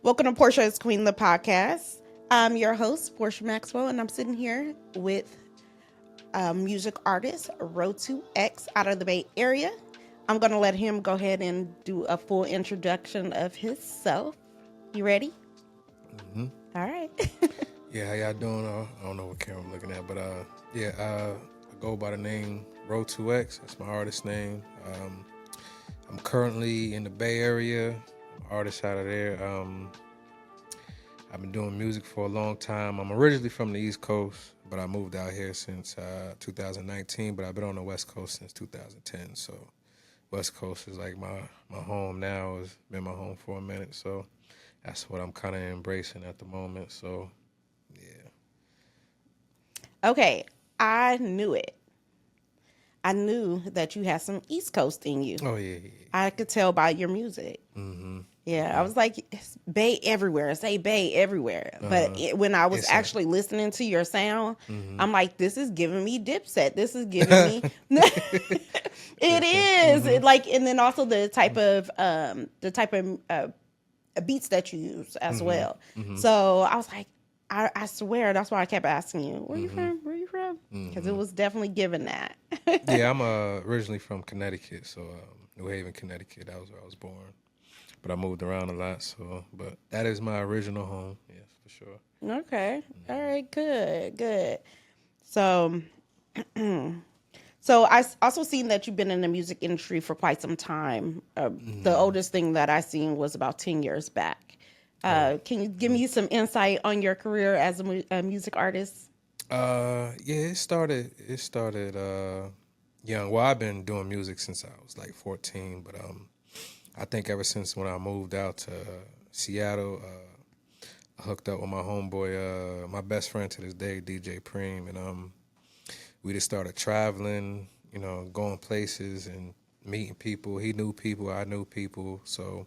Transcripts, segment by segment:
Welcome to Portia is Queen, the podcast. I'm your host, Portia Maxwell, and I'm sitting here with music artist Rotu X out of the Bay Area. I'm going to let him go ahead and do a full introduction of himself. You ready? Mm-hmm. All right. Yeah, how y'all doing? I don't know what camera I'm looking at, but I go by the name Rotu X. That's my artist name. I'm currently in the Bay Area. I'm an artist out of there. I've been doing music for a long time. I'm originally from the East Coast, but I moved out here since 2019, but I've been on the West Coast since 2010. So West Coast is like my home now. It's been my home for a minute. So that's what I'm kind of embracing at the moment. So, yeah. Okay. I knew it. I knew that you had some East Coast in you. Oh, yeah. I could tell by your music. Mm-hmm. Yeah, I was like, it's Bay everywhere. Say Bay everywhere. But when I was actually listening to your sound, I'm like, this is giving me Dipset. This is giving me. It is like, and then also the type of beats that you use as well. So I was like, I swear, that's why I kept asking you, where you from? Where you from? Because it was definitely given that. Yeah, I'm originally from Connecticut, so New Haven, Connecticut. That was where I was born. But I moved around a lot, but that is my original home, yes, for sure. Okay. All right. Good. So, so I also seen that you've been in the music industry for quite some time. The oldest thing that I seen was about 10 years back. Can you give me some insight on your career as a music artist? Yeah, it started young. Well, I've been doing music since I was like 14, but I think ever since when I moved out to Seattle, I hooked up with my homeboy, my best friend to this day, DJ Preem, and we just started traveling, going places and meeting people. He knew people, I knew people. So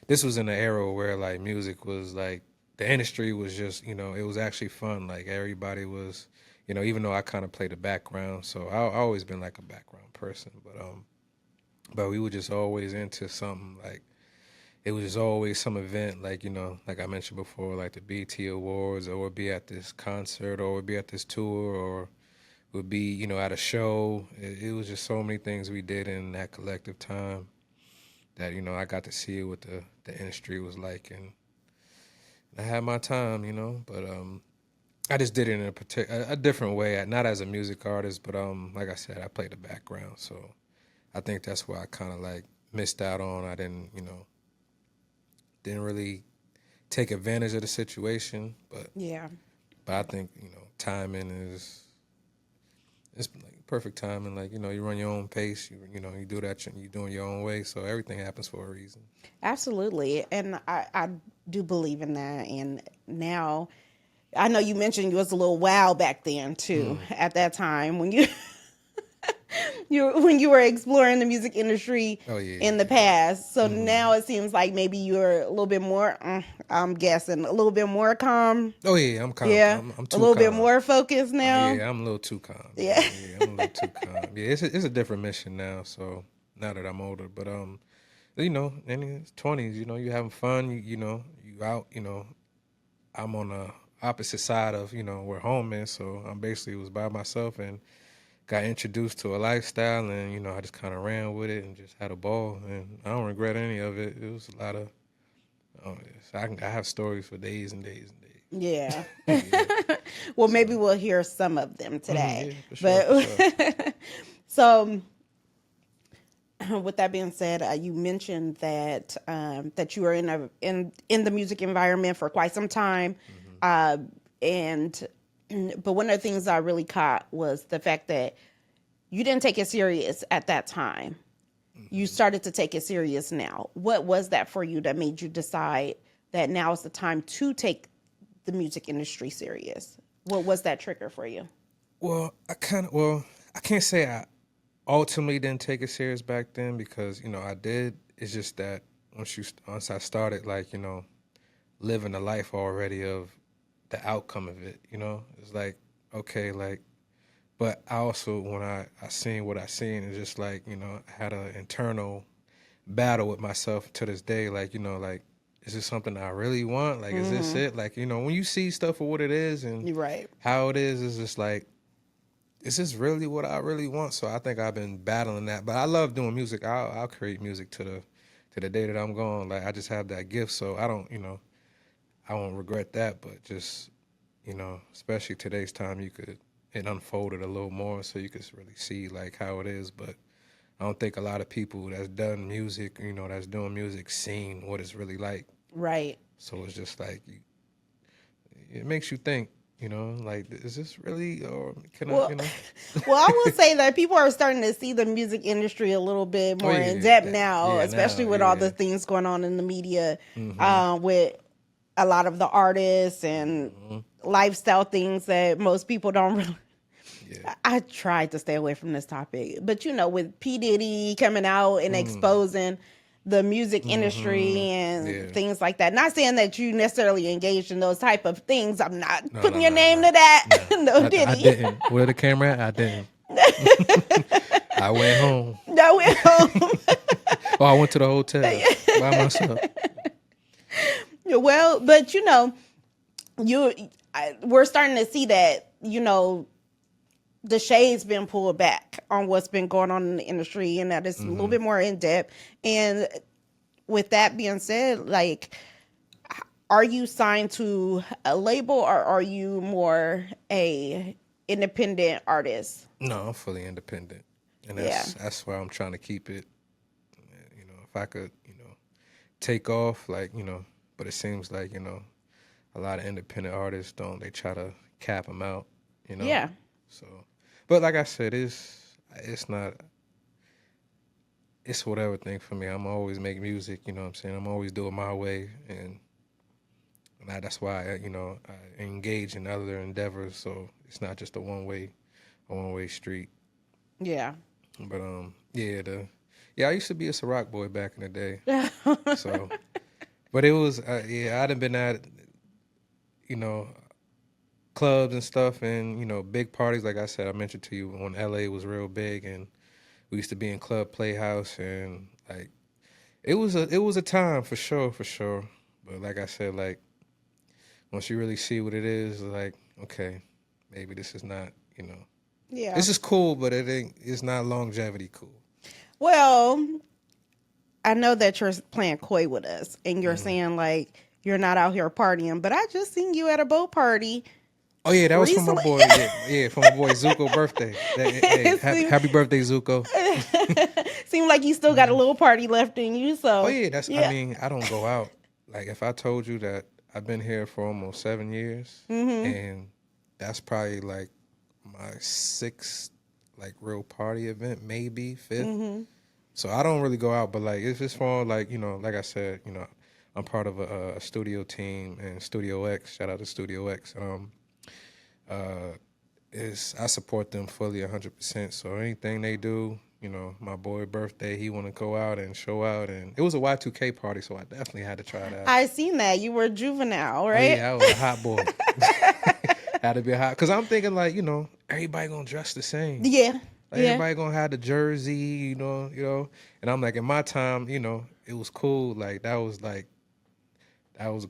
this was in an era where like music was like the industry was just, it was actually fun. Like everybody was, even though I kind of played the background, so I always been like a background person, but we were just always into something like. It was just always some event, like, like I mentioned before, like the BT Awards, or would be at this concert, or would be at this tour, or would be, at a show. It was just so many things we did in that collective time that, I got to see what the industry was like. And I had my time, but I just did it in a different way, not as a music artist, but like I said, I played the background. So I think that's where I kind of like missed out on. I didn't really take advantage of the situation, but Yeah. But I think timing it's like perfect timing. Like you run your own pace. You do that. You doing your own way. So everything happens for a reason. Absolutely. And I do believe in that. And now, I know you mentioned you was a little wild back then too, at that time when you when you were exploring the music industry in the past. So now it seems like maybe you're a little bit more, I'm guessing, a little bit more calm. Oh yeah, I'm calm. Yeah, I'm too a little calm. bit more focused now. Yeah, I'm a little too calm. Yeah. I'm a little too calm. Yeah, it's a different mission now. So now that I'm older, but in his 20s, you having fun. You out. I'm on the opposite side of where home is. So I'm basically was by myself and got introduced to a lifestyle, and I just kind of ran with it and just had a ball, and I don't regret any of it. It was a lot of I have stories for days and days and days. Yeah. Well, maybe we'll hear some of them today. Yeah, for sure. So with that being said, you mentioned that that you were in the music environment for quite some time, and but one of the things I really caught was the fact that you didn't take it serious at that time. You started to take it serious now. What was that for you that made you decide that now is the time to take the music industry serious? What was that trigger for you? Well, I can't say I ultimately didn't take it serious back then because I did. It's just that once I started living the life already of the outcome of it, it's like okay, like. But I also, when I seen what I seen, it's just like, I had an internal battle with myself to this day. Like, like is this something I really want? Like, is this it? Like, you know, when you see stuff for what it is and You're right. how it is just like, is this really what I really want? So I think I've been battling that. But I love doing music. I'll create music to the day that I'm gone. Like, I just have that gift. So I don't, you know, I won't regret that. But just, you know, especially today's time, it unfolded a little more so you could really see like how it is. But I don't think a lot of people that's done music, you know, that's doing music, seen what it's really like. Right. So it's just like, it makes you think, you know, like, is this really, or can I, Well, you know? well, I will say that people are starting to see the music industry a little bit more in depth now, especially with all the things going on in the media, with a lot of the artists and lifestyle things that most people don't really. Yeah. I tried to stay away from this topic, but you know, with P. Diddy coming out and exposing the music industry and things like that. Not saying that you necessarily engaged in those type of things. I'm not putting your name to that. No, Diddy. I didn't. Where the camera at? I didn't. I went home. No, went home. Oh, I went to the hotel by myself. Well, but you know, we're starting to see that, you know, the shade's been pulled back on what's been going on in the industry, and that it's a little bit more in depth. And with that being said, like, are you signed to a label or are you more a independent artist? No, I'm fully independent, and that's why I'm trying to keep it. You know, if I could, you know, take off, like, you know, but it seems like, you know, a lot of independent artists don't. They try to cap them out, you know. Yeah. So, but like I said, it's not. It's whatever thing for me. I'm always making music, you know what I'm saying? I'm always doing my way, and that's why you know, I engage in other endeavors. So it's not just a one way street. Yeah. But I used to be a Ciroc boy back in the day. So, but it was I done been at, you know, clubs and stuff, and you know, big parties. Like I said, I mentioned to you when LA was real big, and we used to be in Club Playhouse, and like it was a time for sure. But like I said, like once you really see what it is, like, okay, maybe this is not, you know, Yeah. this is cool, but it's not longevity cool. Well, I know that you're playing coy with us and you're saying like you're not out here partying, but I just seen you at a boat party. Oh yeah, that was from my boy. Yeah, from my boy Zuko birthday. Hey, happy birthday, Zuko. Seemed like you still got a little party left in you. So oh yeah, I mean, I don't go out. Like if I told you that I've been here for almost 7 years, and that's probably like my 6th like real party event, maybe 5th. So I don't really go out, but like it's just for like, you know, like I said, you know, I'm part of a studio team and Studio X. Shout out to Studio X. I support them fully 100%. So anything they do, you know, my boy birthday, he want to go out and show out, and it was a Y2K party, so I definitely had to try that. I seen that you were juvenile, right? Oh, yeah, I was a hot boy. Had to be hot because I'm thinking like, you know, everybody gonna dress the same. Yeah. Like, everybody gonna have the jersey, you know, and I'm like, in my time, you know, it was cool. Like that was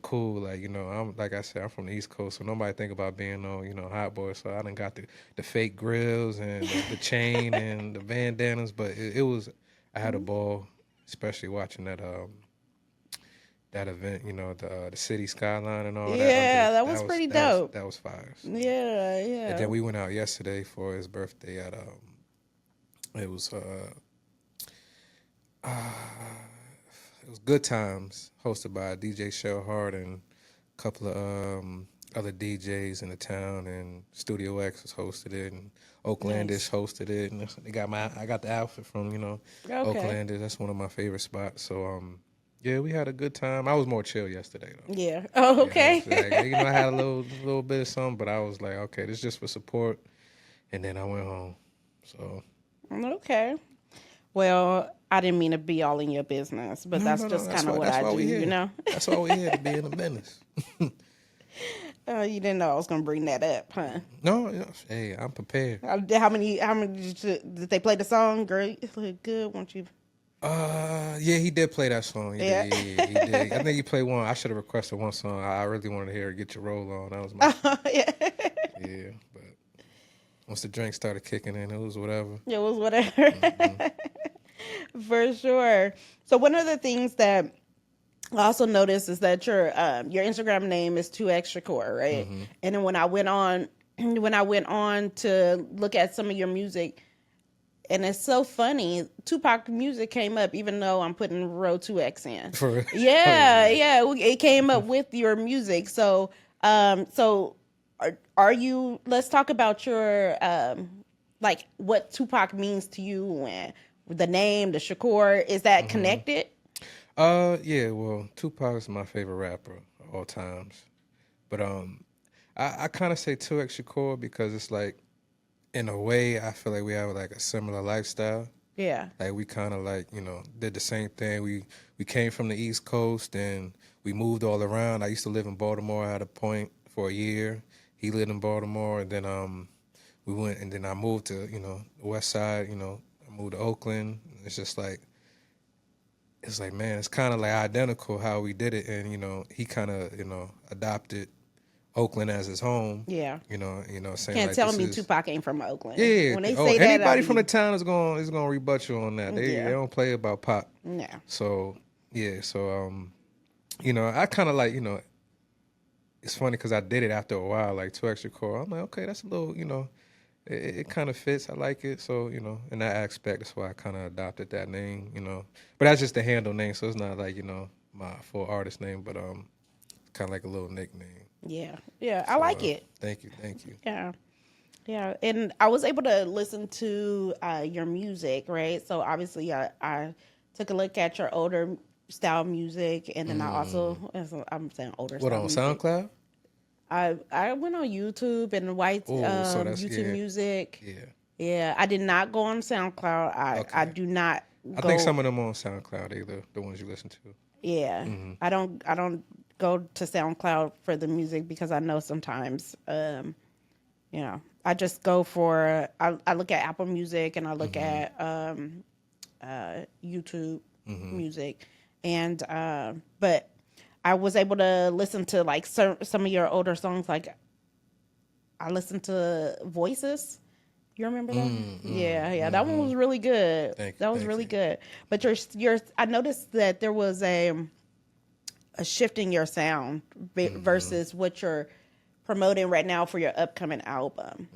cool. Like, you know, I'm like I said, I'm from the East Coast, so nobody think about being no, you know, hot boy. So I done got the fake grills and the chain and the bandanas, but it was, I had a ball, especially watching that event, you know, the city skyline and all that. Yeah, that was pretty dope. That was fire. So. Yeah. And then we went out yesterday for his birthday at it was Good Times, hosted by DJ Shell Hard and a couple of other DJs in the town, and Studio X was hosted it, and Oaklandish hosted it, and I got the outfit from, you know, Oaklandish. That's one of my favorite spots. So yeah, we had a good time. I was more chill yesterday though. Yeah. Oh, okay. Yeah, like, you know, I had a little bit of something, but I was like, okay, this is just for support, and then I went home. So. Okay. Well, I didn't mean to be all in your business, but that's just kind of what I do, you know? That's why we're here, to be in the business. You didn't know I was going to bring that up, huh? No, hey, I'm prepared. How many did they play the song? Girl, you look good, won't you Yeah, he did play that song. He Yeah. did. Yeah, he did. I think he played one. I should have requested one song. I really wanted to hear "Get Your Roll On." That was my shit. Yeah. Yeah, but once the drink started kicking in, it was whatever. It was whatever. For sure. So one of the things that I also noticed is that your Instagram name is 2X Shakur, right? And then when I went on to look at some of your music, and it's so funny, Tupac music came up even though I'm putting row 2X in. For real. Yeah, yeah, it came up with your music. So, so are you? Let's talk about your like what Tupac means to you and the name, the Shakur. Is that connected? Yeah. Well, Tupac is my favorite rapper of all times, but I kind of say 2X Shakur because it's like, in a way, I feel like we have like a similar lifestyle. Yeah, Like we kind of like did the same thing. We came from the East Coast and we moved all around. I used to live in Baltimore at a point for a year. He lived in Baltimore, and then we went, and then I moved to the West Side. I moved to Oakland. It's just like man, it's kind of like identical how we did it, and he kind of adopted Oakland as his home. yeah. Saying Can't like tell this me is Tupac ain't from Oakland. yeah. When they Oh, say that, anybody from the town is gonna rebut you on that. They yeah, don't play about Pop. yeah, So yeah, I kind of like it's funny because I did it after a while, like 2X Shakur. I'm like, okay, that's a little, it kind of fits. I like it. So in that aspect, that's why I kind of adopted that name. But that's just the handle name, so it's not like my full artist name, but kind of like a little nickname. yeah, yeah. I So like it. thank you. Yeah. Yeah, and I was able to listen to your music, right? So obviously, I took a look at your older style music, and then I also, I'm saying older What style on music. SoundCloud? I went on YouTube and white Oh, so that's YouTube Music. yeah. Yeah, I did not go on SoundCloud. I Okay. do not I think go. some of them on SoundCloud, the ones you listen to. Yeah, I don't go to SoundCloud for the music because I know sometimes I just go for I look at Apple Music and I look at YouTube Music, and but I was able to listen to like some of your older songs. Like I listened to Voices. You remember that? Yeah, yeah, that one was really good. That was Thank really you. good. But your I noticed that there was a shift in your sound versus what you're promoting right now for your upcoming album,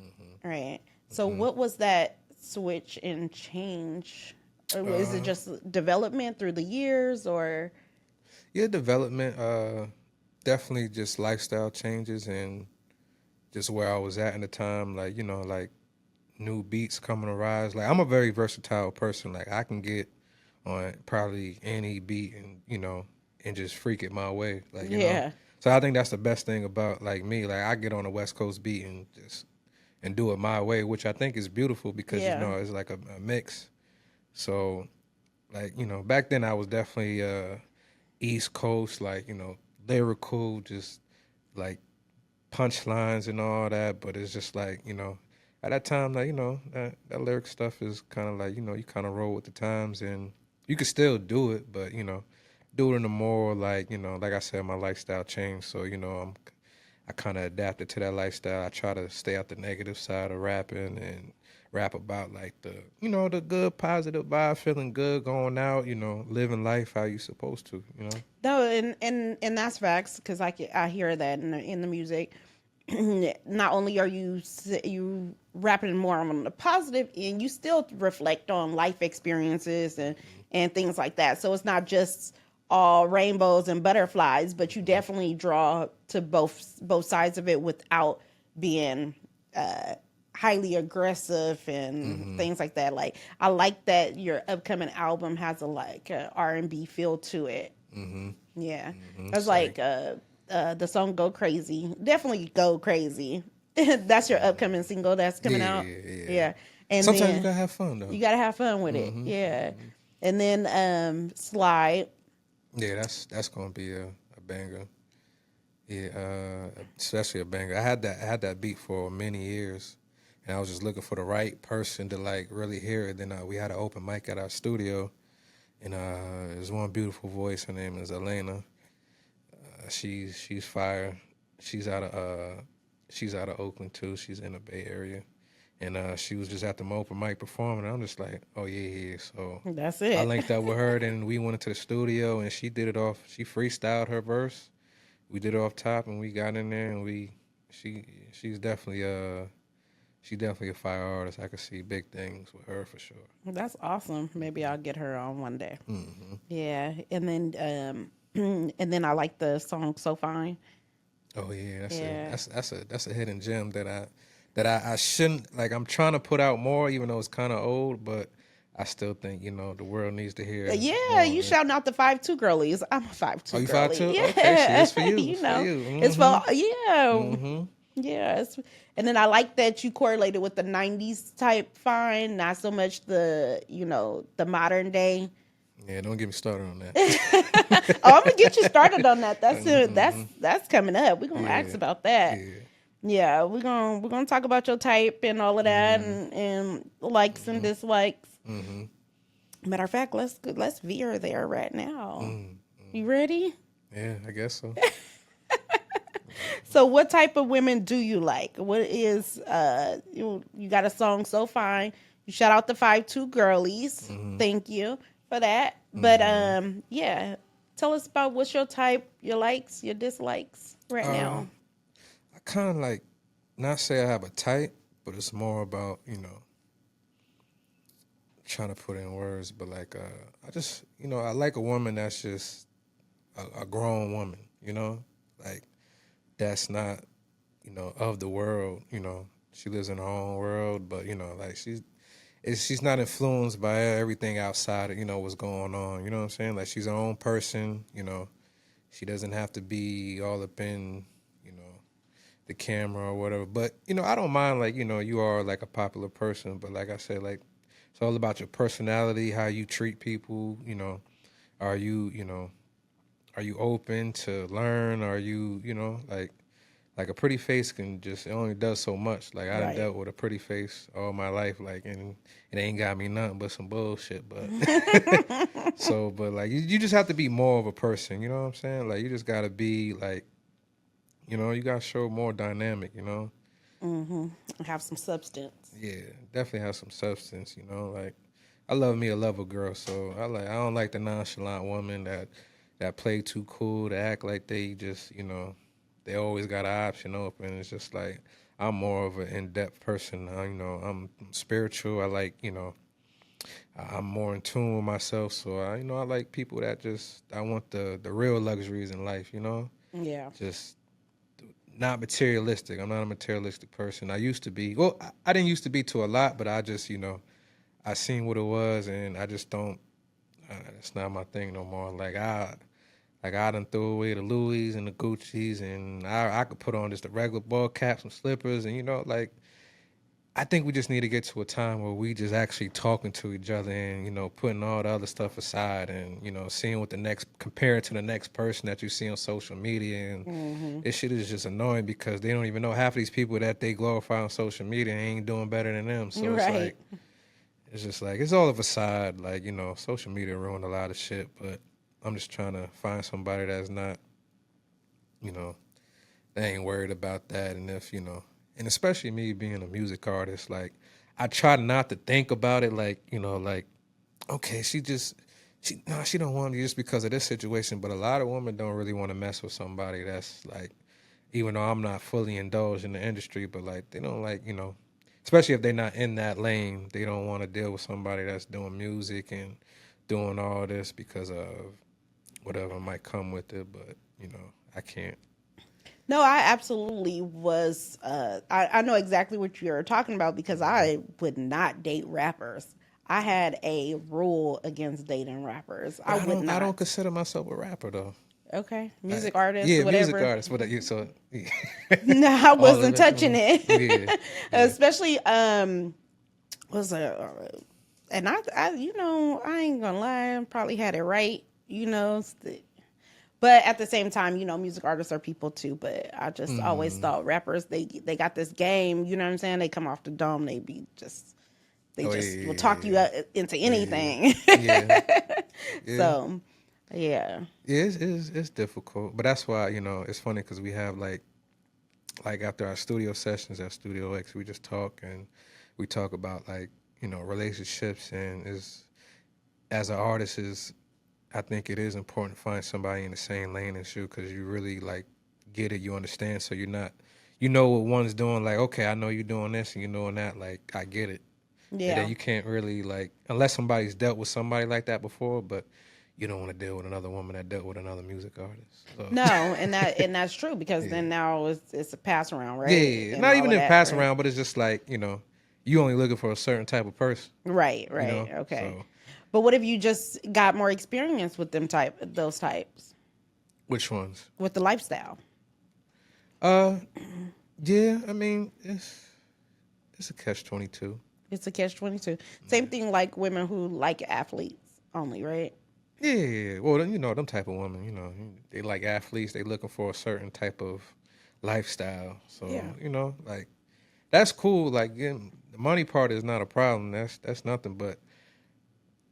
right? So what was that switch and change? Or is it just development through the years, or Yeah, development, definitely just lifestyle changes and just where I was at in the time, like, like new beats coming to rise. Like I'm a very versatile person. Like I can get on probably any beat and just freak it my way. Like. yeah, So I think that's the best thing about like me. Like I get on a West Coast beat and do it my way, which I think is beautiful because yeah, it's like a mix. So like, back then I was definitely East Coast, like, lyrical, just like punchlines and all that. But it's just like, at that time, like, that lyric stuff is kind of like, you kind of roll with the times and you can still do it, but, do it in a more like, like I said, my lifestyle changed. So, I kind of adapted to that lifestyle. I try to stay out the negative side of rapping and rap about like the good positive vibe, feeling good, going out, living life how you supposed to. no, and that's facts because I hear that in the music. Not only are you rapping more on the positive end, you still reflect on life experiences and things like that. So it's not just all rainbows and butterflies, but you definitely draw to both sides of it without being highly aggressive and things like that. Like I like that your upcoming album has a like R&B feel to it. Yeah, I was like the song "Go Crazy." Definitely "Go Crazy." That's your upcoming single that's coming Yeah, out. yeah. Yeah, and Sometimes you then gotta have fun though. you gotta have fun with it. Yeah, and then "Slide." Yeah, that's gonna be a banger. Yeah, especially a banger. I had that beat for many years, and I was just looking for the right person to like really hear it. Then we had an open mic at our studio, And there's one beautiful voice. Her name is Elena. She's fire. She's out of she's out of Oakland too. She's in the Bay Area, and she was just at the open mic performing. And I'm just like, oh yeah. So That's I it. linked up with her, and we went into the studio, and she did it off. She freestyled her verse. We did it off top, and we got in there, and she she's definitely she definitely a fire artist. I could see big things with her for sure. That's awesome. Maybe I'll get her on one day. Hmm. Yeah, and then and then I like the song "So Fine." Oh yeah, Yeah. that's a hidden gem that I shouldn't like. I'm trying to put out more, even though it's kind of old, but I still think the world needs to hear Yeah, more of you it. shouting out the 5'2" girlies. I'm a 5'2" Oh, you girly. 5'2"? Yeah, Okay, see, it's for you. you It's for know, you. it's for yeah, Hmm. yeah. And then I like that you correlated with the '90s type fine, not so much the the modern day. Yeah, don't get me started on that. Oh, I'm gonna get you started on that. That's it. That's coming up. We're gonna ask Yeah, about that. yeah. Yeah, we're gonna talk about your type and all of that, and likes and dislikes. Hmm. Matter of fact, let's veer there right now. Mm. You ready? Yeah, I guess so. So, what type of women do you like? What is you got a song "So Fine"? You shout out the 5'2" girlies. Thank you for that. But yeah, tell us about what's your type, your likes, your dislikes right now. I kind of like not say I have a type, but it's more about trying to put in words. But like I just I like a woman that's just a grown woman. Like that's not of the world. She lives in her own world, but like she's not influenced by everything outside of what's going on. You know what I'm saying? Like she's her own person. She doesn't have to be all up in the camera or whatever. But I don't mind like you are like a popular person, but like I said, like it's all about your personality, how you treat people. Are you open to learn? Are you like a pretty face can just it only does so much. Like I done Right. dealt with a pretty face all my life, like and it ain't got me nothing but some bullshit. But but like you just have to be more of a person. You know what I'm saying? Like you just gotta be like you gotta show more dynamic. Have some substance. Yeah, definitely have some substance. Like I love me a lover girl, so I don't like the nonchalant woman that play too cool to act like they just they always got an option open. It's just like I'm more of an in-depth person. I'm spiritual. I like I'm more in tune with myself. So I like people that just I want the real luxuries in life. Yeah. Just not materialistic. I'm not a materialistic person. I used to be. Well, I didn't used to be to a lot, but I just I seen what it was, and I just don't. It's not my thing no more. Like I done threw away the Louis and the Gucci's, and I could put on just a regular ball cap, some slippers, and like I think we just need to get to a time where we just actually talking to each other and putting all the other stuff aside and seeing what compare it to the next person that you see on social media, and this shit is just annoying because they don't even know half of these people that they glorify on social media ain't doing better than them. So it's Right. like it's just like it's all of a side. Like social media ruined a lot of shit, but I'm just trying to find somebody that's not, they ain't worried about that. And if and especially me being a music artist, like I try not to think about it, like like okay, she don't want you just because of this situation. But a lot of women don't really want to mess with somebody that's like, even though I'm not fully indulged in the industry, but like they don't like especially if they're not in that lane, they don't want to deal with somebody that's doing music and doing all this because of whatever might come with it. But I can't. No, I absolutely was. I know exactly what you're talking about because I would not date rappers. I had a rule against dating rappers. I But I would don't. I don't not. consider myself a rapper though. Okay, music artist, Yeah, music whatever. artist. What you so? Yeah. No, I All of wasn't it. touching it. Yeah. Yeah. Especially was and I ain't gonna lie, I probably had it right, but at the same time, music artists are people too. But I just always thought rappers they got this game. You know what I'm saying? They come off the dome, they be just They Oh just will yeah, talk you into anything. yeah, yeah. So, yeah. Yeah, it's difficult, but that's why it's funny because we have like after our studio sessions at Studio X, we just talk and we talk about like relationships and is as an artist is I think it is important to find somebody in the same lane as you because you really like get it, you understand, so you're not what one's doing like okay I know you're doing this and you're doing that like I get it, and then Yeah. you can't really like unless somebody's dealt with somebody like that before, but you don't want to deal with another woman that dealt with another music artist. So. No, and that's true because Yeah. then now it's a pass around, Yeah, right? yeah, yeah. And Not all even of in that, pass right? around, but it's just like, you only looking for a certain type of person, Right, right. Okay. So But what if you just got more experience with those types which ones? with the lifestyle? Uh yeah, I mean it's a catch-22. It's a catch-22. Same thing like women who like athletes only, right? Yeah, yeah, yeah. Well, them type of women, they like athletes, they looking for a certain type of lifestyle. So, Yeah. like that's cool. Like the money part is not a problem. That's nothing, but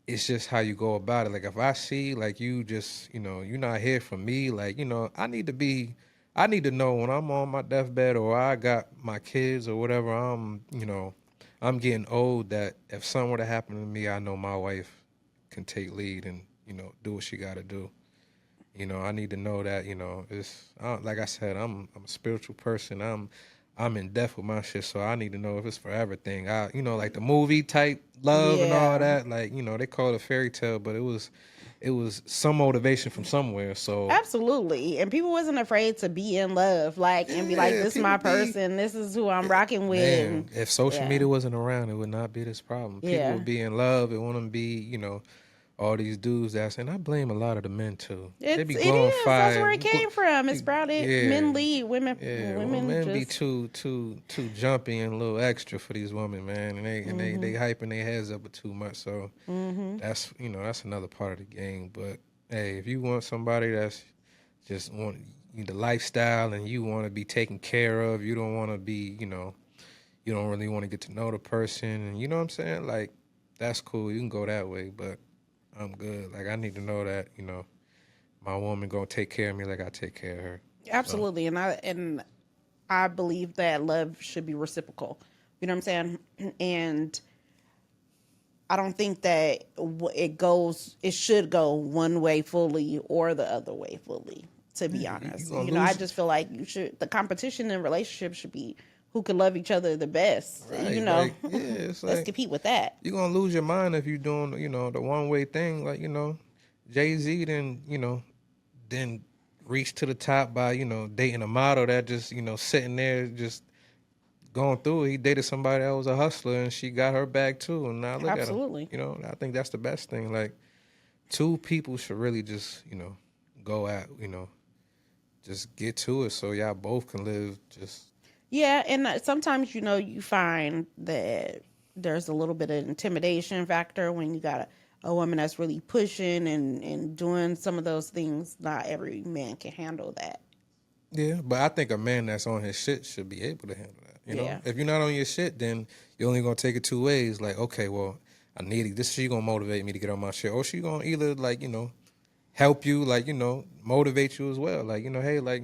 it's just how you go about it. Like if I see like you just, you're not here for me, like, I need to know when I'm on my deathbed or I got my kids or whatever, I'm getting old that if something were to happen to me, I know my wife can take lead and, do what she gotta do. I need to know that, like I said, I'm a spiritual person. I'm in depth with my shit, so I need to know if it's for everything. Like the movie type love and all Yeah. that. Like, they call it a fairy tale, but it was some motivation from somewhere. So Absolutely. And people wasn't afraid to be in love, like, and be like, yeah, this is people my be person, this is who I'm rocking with. man. And If social yeah. media wasn't around, it would not be this problem. People Yeah. would be in love. It wouldn't be, all these dudes that's, and I blame a lot of the men too. They be It glowing is. That's where fire. it came from. It's probably Yeah. men lead, Yeah, well, women men be just too jumpy and a little extra for these women, man, and they hyping their heads up too much. So that's another part of the game. But hey, if you want somebody that's just want the lifestyle and you want to be taken care of, you don't want to be, you don't really want to get to know the person, and you know what I'm saying, like that's cool. You can go that way, but I'm good. Like I need to know that my woman gonna take care of me like I take care of her. So. absolutely. And I believe that love should be reciprocal. You know what I'm saying? And I don't think that it should go one way fully or the other way fully, to be You honest. gonna I lose, just feel like the competition in relationships should be who can love each other the best. right? Like, yeah, it's Let's like compete with that. you're gonna lose your mind if you're doing, the one way thing. Like, Jay-Z then reached to the top by, dating a model that just, sitting there just going through it. He dated somebody that was a hustler and she got her bag too. And now look at him. Absolutely. I think that's the best thing. Like two people should really just, go at, just get to it so y'all both can live just. Yeah, and sometimes you find that there's a little bit of intimidation factor when you got a woman that's really pushing and doing some of those things. Not every man can handle that. Yeah, but I think a man that's on his shit should be able to handle that. Yeah. If you're not on your shit, then you're only gonna take it two ways. Like, okay, well, I need it. This she gonna motivate me to get on my shit, or she gonna either like help you, like motivate you as well. Like hey, like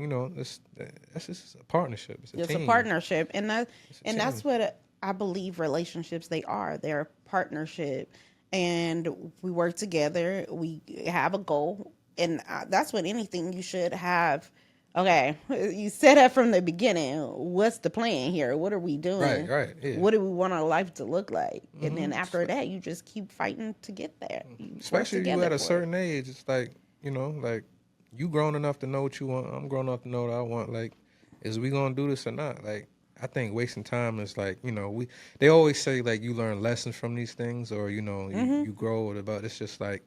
that's just a partnership. It's a It's a team. partnership, and It's a that's team. what I believe relationships they are. They're a partnership, and we work together. We have a goal, and that's what anything you should have. Okay, you set up from the beginning. What's the plan here? What are we doing? Right, yeah. What do we want our life to look like? And then after that, you just keep fighting to get there. You work Especially if you together at a for it. certain age, it's like like you grown enough to know what you want. I'm grown enough to know what I want. Like, is we gonna do this or not? Like, I think wasting time is like they always say like you learn lessons from these things or you grow about. It's just like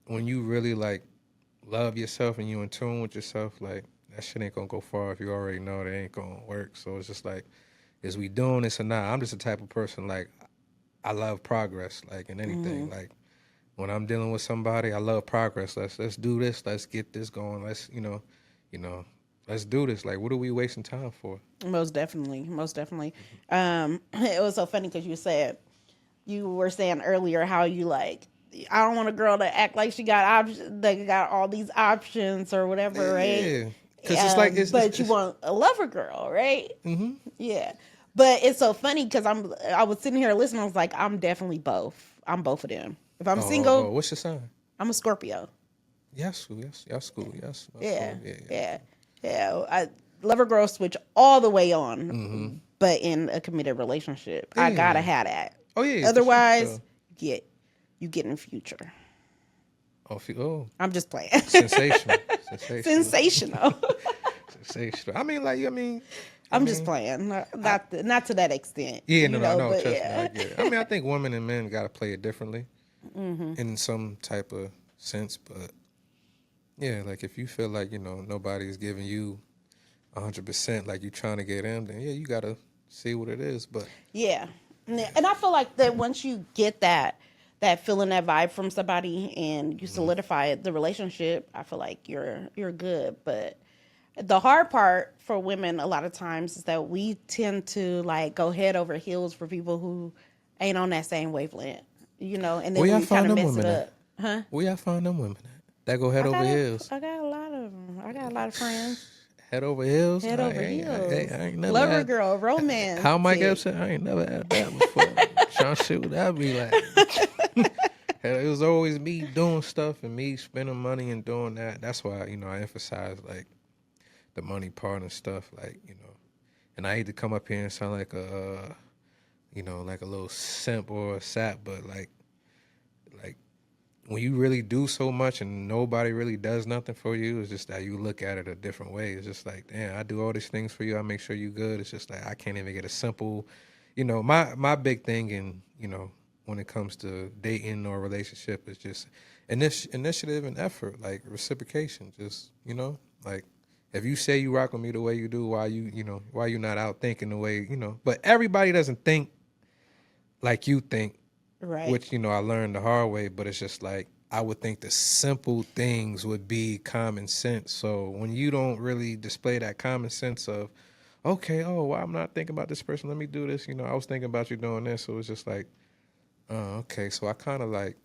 when you really like love yourself and you in tune with yourself, like that shit ain't gonna go far if you already know that ain't gonna work. So it's just like, is we doing this or not? I'm just the type of person like I love progress, like in anything. Like when I'm dealing with somebody, I love progress. Let's do this. Let's get this going. Let's you know, let's do this. Like, what are we wasting time for? Most definitely, most definitely. It was so funny because you were saying earlier how you like. I don't want a girl to act like she got options. They got all these options or whatever, right? Yeah, because it's like But you want a lover girl, right? Mm-hmm. Yeah, but it's so funny because I was sitting here listening. I was like, I'm definitely both. I'm both of them. If I'm single, what's your sign? I'm a Scorpio. Yes, yes, cool, yes. Yeah, Cool. yeah. I lover girl switch all the way on, but in a committed relationship, I gotta have that. Oh yeah. Otherwise, you get in future. Oh, I'm just playing. sensational. Sensational. Sensational. I'm just playing. Not to that extent. Yeah, you no, know, no, but trust yeah. me, I get it. I think women and men got to play it differently in some type of sense, but yeah, like if you feel like, nobody's giving you 100%, like you trying to get in, then yeah, you got to see what it is, but. Yeah. And I feel like that once you get that feeling, that vibe from somebody and you solidify the relationship, I feel like you're good. But the hard part for women a lot of times is that we tend to like go head over heels for people who ain't on that same wavelength, and then Where y'all we kind find of them mess it women up. at? Huh? Where y'all find them women at? That go head over heels. I got a lot of them. I got a lot of friends. Head over heels? Head over I heels. ain't never Lover had, girl, romance. how Mike Epps said, I ain't never had that before. Trying to see what that be like. It was always me doing stuff and me spending money and doing that. That's why, I emphasize like the money part and stuff, like, and I hate to come up here and sound like like a little simp or a sap, but like when you really do so much and nobody really does nothing for you, it's just that you look at it a different way. It's just like, damn, I do all these things for you. I make sure you good. It's just like, I can't even get a simple, my big thing in, when it comes to dating or relationship is just initiative and effort, like reciprocation. Just, like if you say you rock with me the way you do, why you not out thinking the way, but everybody doesn't think like you think. Right. Which, I learned the hard way, but it's just like, I would think the simple things would be common sense. So when you don't really display that common sense of, okay, well, I'm not thinking about this person, let me do this, I was thinking about you doing this. So it's just like, okay. So I kind of like,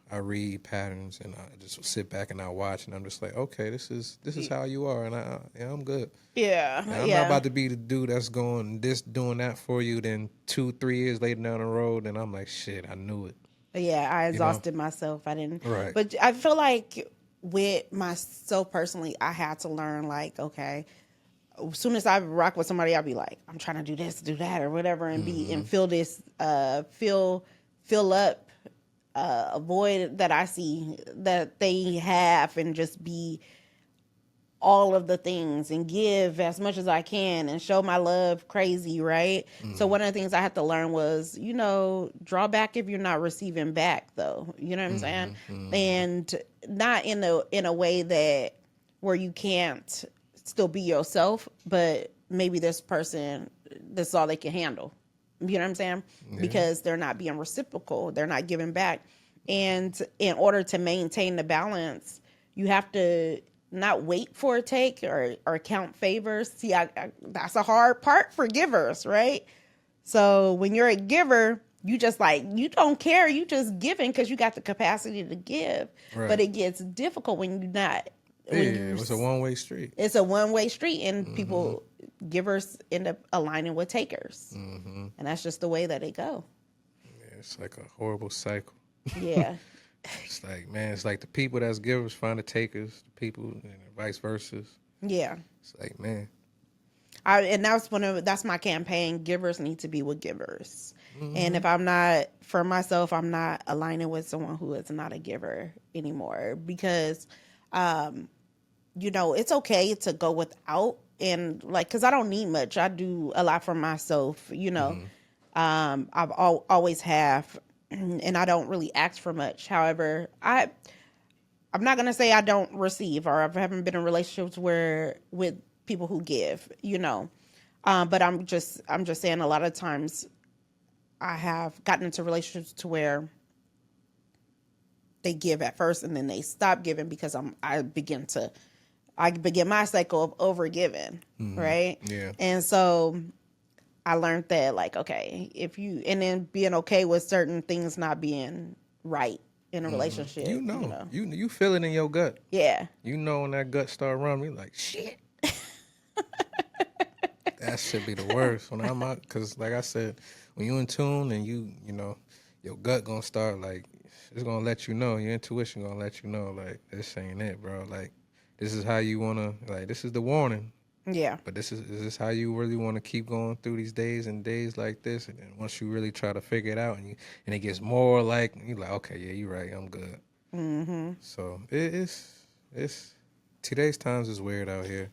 I read patterns and I just sit back and I watch and I'm just like, okay, this is how you are. And I'm good. Yeah. And I'm not about to be the dude that's doing that for you. Then 2-3 years later down the road, and I'm like, shit, I knew it. Yeah, I exhausted myself. I didn't. Right. But I feel like with myself personally, I had to learn like, okay, as soon as I rock with somebody, I'll be like, I'm trying to do this, do that, or whatever, and feel this, fill up a void that I see that they have, and just be all of the things and give as much as I can and show my love crazy, right? So one of the things I had to learn was, draw back if you're not receiving back, though. You know what I'm saying? And not in a way that where you can't still be yourself, but maybe this person, this is all they can handle. You know what I'm saying? Yeah. Because they're not being reciprocal. They're not giving back. And in order to maintain the balance, you have to not wait for a take or count favors. See, that's a hard part for givers, right? So when you're a giver, you just you don't care. You just giving because you got the capacity to give. Right. But it gets difficult when you're not. It's a one-way street. It's a one-way street, and givers end up aligning with takers. And that's just the way that it go. Yeah, it's like a horrible cycle. Yeah. It's like, man, it's like the people that's givers find the takers, the people, and vice versa. Yeah. It's like, man. And that's my campaign. Givers need to be with givers. And if I'm not, for myself, I'm not aligning with someone who is not a giver anymore, because, it's okay to go without, and because I don't need much. I do a lot for myself, I've always have. And I don't really ask for much. However, I'm not going to say I don't receive, or I haven't been in relationships with people who give, but I'm just saying a lot of times I have gotten into relationships to where they give at first and then they stop giving because I begin to I begin my cycle of overgiving, right? Yeah. And so I learned that, like, okay, and then being okay with certain things not being right in a relationship, You know, you feel it in your gut. Yeah. You know when that gut start running, you like shit. That should be the worst when I'm out, because like I said, when you in tune and you know, your gut gonna start like it's gonna let you know, your intuition gonna let you know like this ain't it, bro. Like this is how you wanna, like this is the warning. Yeah. But is this how you really want to keep going through these days and days like this? And then once you really try to figure it out, and it gets more like you're like, okay, yeah, you're right, I'm good. Mm-hmm. So it's today's times is weird out here.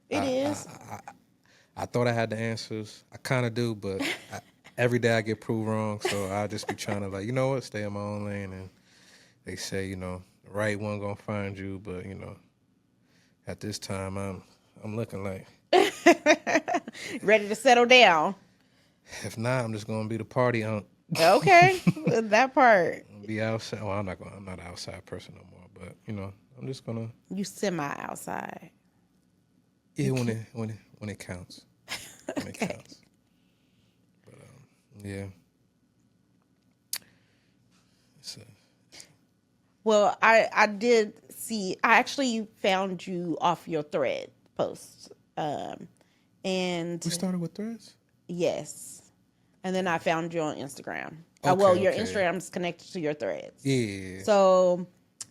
It is. I thought I had the answers. I kind of do, but every day I get proved wrong. So I just be trying to like, you know what, stay in my own lane. And they say, you know, the right one gonna find you, but you know, at this time I'm looking like. Ready to settle down. If not, I'm just gonna be the party unk. Okay, that part. Be outside. Well, I'm not an outside person no more. But you know, I'm just gonna. You semi outside. Yeah, when it counts. When it Okay. counts. But yeah. Well, I did see. I actually found you off your thread post, and We started with threads. yes, and then I found you on Instagram. Okay, Well, your okay. Instagram's connected to your threads. Yeah. So,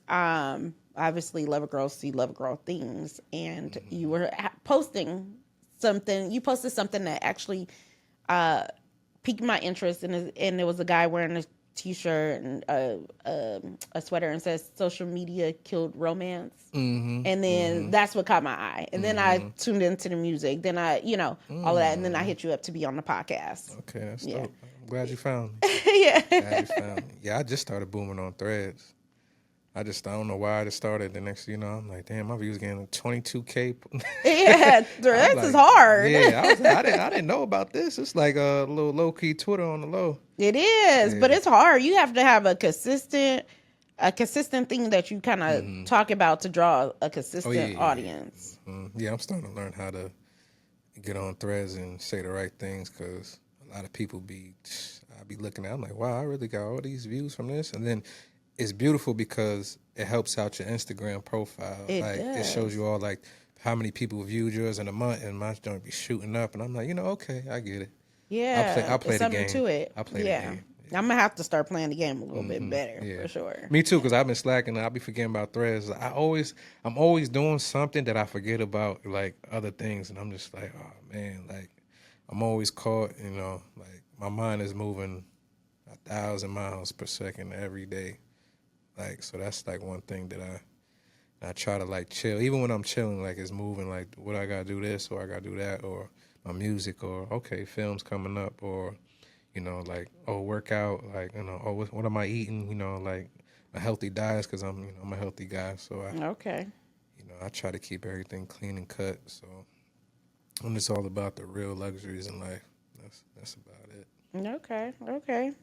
obviously, Love a Girl see Love a Girl things, and you were posting something. You posted something that actually piqued my interest, and it was a guy wearing a t-shirt and a sweater and says "Social media killed romance," and then that's what caught my eye. And then I tuned into the music. Then I, all of that, and then I hit you up to be on the podcast. Okay, that's Yeah. dope. I'm glad you found me. Yeah. Glad you found me. Yeah, I just started booming on threads. I don't know why I just started. The next, I'm like, damn, my views getting 22K. Yeah, threads is hard. Yeah, I didn't know about this. It's like a little low key Twitter on the low. It is, but it's hard. You have to have a consistent thing that you kind of talk about to draw a consistent audience. Yeah, I'm starting to learn how to get on threads and say the right things, because a lot of people I be looking at, I'm like, wow, I really got all these views from this. And then it's beautiful because it helps out your Instagram profile. It It does. shows you all like how many people viewed yours in a month, and my joint be shooting up. And I'm like, okay, I get it. Yeah, I'll play there's the something game. to it. I'll play the yeah. game. I'm gonna have to start playing the game a little bit better Yeah. for sure. Me too, because I've been slacking. I'll be forgetting about threads. I'm always doing something that I forget about, like other things, and I'm just like, oh man, like I'm always caught. Like my mind is moving 1,000 miles per second every day. Like, so that's like one thing that I try to like chill. Even when I'm chilling, like it's moving. Like, what I gotta do this, or I gotta do that, or my music, or okay, film's coming up, or like, workout, like, what am I eating? Like a healthy diet, because I'm a healthy guy. So Okay. I try to keep everything clean and cut. So I'm just all about the real luxuries in life. That's about it. Okay.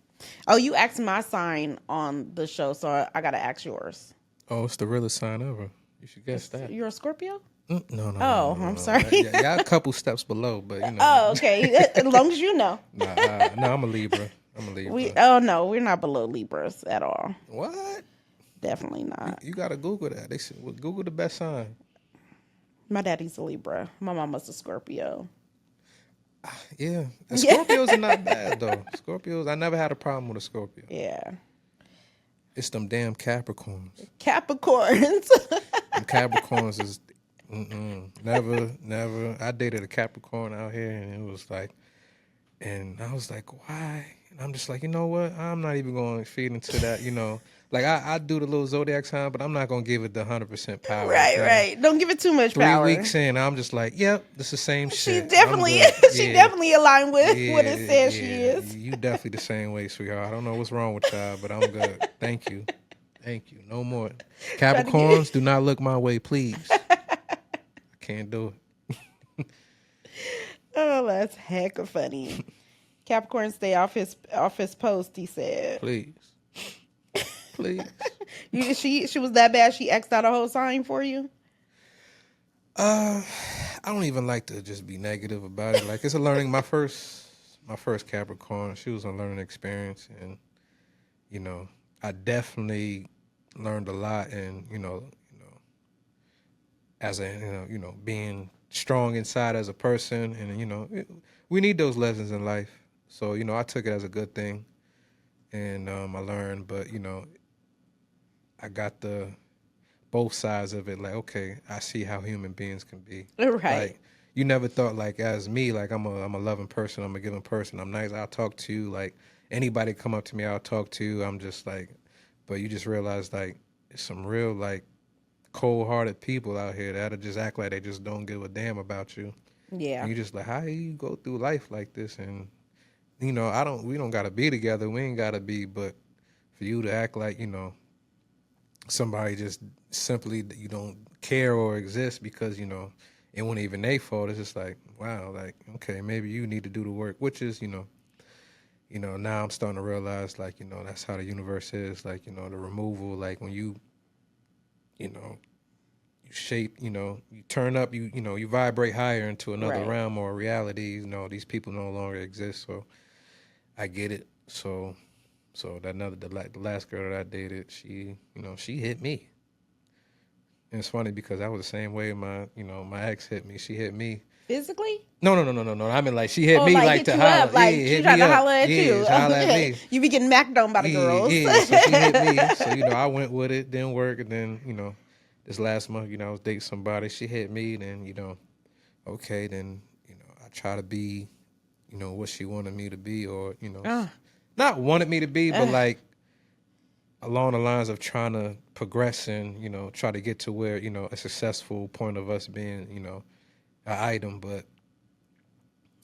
Oh, you asked my sign on the show, so I gotta ask yours. Oh, it's the realest sign ever. You should guess that. You're a Scorpio? No. Oh, no, I'm no. sorry. Yeah, a couple steps below, but Oh, okay. As long as you know. Nah, I'm a Libra. No, we're not below Libras at all. What? Definitely not. You gotta Google that. They said, Google the best sign. My daddy's a Libra. My mama's a Scorpio. Yeah, and Scorpios are not bad though. Scorpios, I never had a problem with a Scorpio. Yeah. It's them damn Capricorns. Capricorns. Them Capricorns is never. I dated a Capricorn out here, and it was like, and I was like, why? And I'm just like, you know what? I'm not even going to feed into that. Like I do the little zodiac sign, but I'm not going to give it the 100% power. Right. Don't give it too much 3 power. weeks in, I'm just like, yep, this is the same She shit. definitely, I'm good. she Yeah. definitely aligned with Yeah, what it says yeah. she is. You definitely the same way, sweetheart. I don't know what's wrong with y'all, but I'm good. Thank you. No more. Capricorns, do not look my way, please. I can't do it. Oh, that's heck of funny. Capricorn stay off his post, he said. Please. She was that bad she X'd out a whole sign for you? I don't even like to just be negative about it. Like it's a learning. My first Capricorn, she was a learning experience, and you know, I definitely learned a lot, and as a being strong inside as a person, and we need those lessons in life. So I took it as a good thing, and I learned. But I got the both sides of it. Like, okay, I see how human beings can be. Right. Like, you never thought like as me, like I'm a loving person, I'm a giving person, I'm nice. I'll talk to you. Like anybody come up to me, I'll talk to you. I'm just like, but you just realize like it's some real like cold-hearted people out here that'll just act like they just don't give a damn about you. Yeah. And you just like, how do you go through life like this? And we don't gotta be together. We ain't gotta be, but for you to act like somebody just simply that you don't care or exist because it wasn't even their fault. It's just like, wow, like okay, maybe you need to do the work, which is now I'm starting to realize like that's how the universe is. Like the removal, like when you know you shape, you turn up, you vibrate higher into another Right. realm or reality. These people no longer exist. So I get it. So the last girl that I dated, she hit me. And it's funny because I was the same way my ex hit me. She hit me. Physically? No. I mean like she hit Oh, me like like hit to you holler. up, like Yeah, she hit tried me to up. holler at Yeah, you. she holler at Okay. me. You be getting macked on by the Yeah, girls. yeah. So she hit me. So I went with it, didn't work, and then this last month, I was dating somebody. She hit me, then okay, then I try to be, what she wanted me to be, or uh, not wanted me to be, but uh, like along the lines of trying to progress and try to get to where a successful point of us being an item, but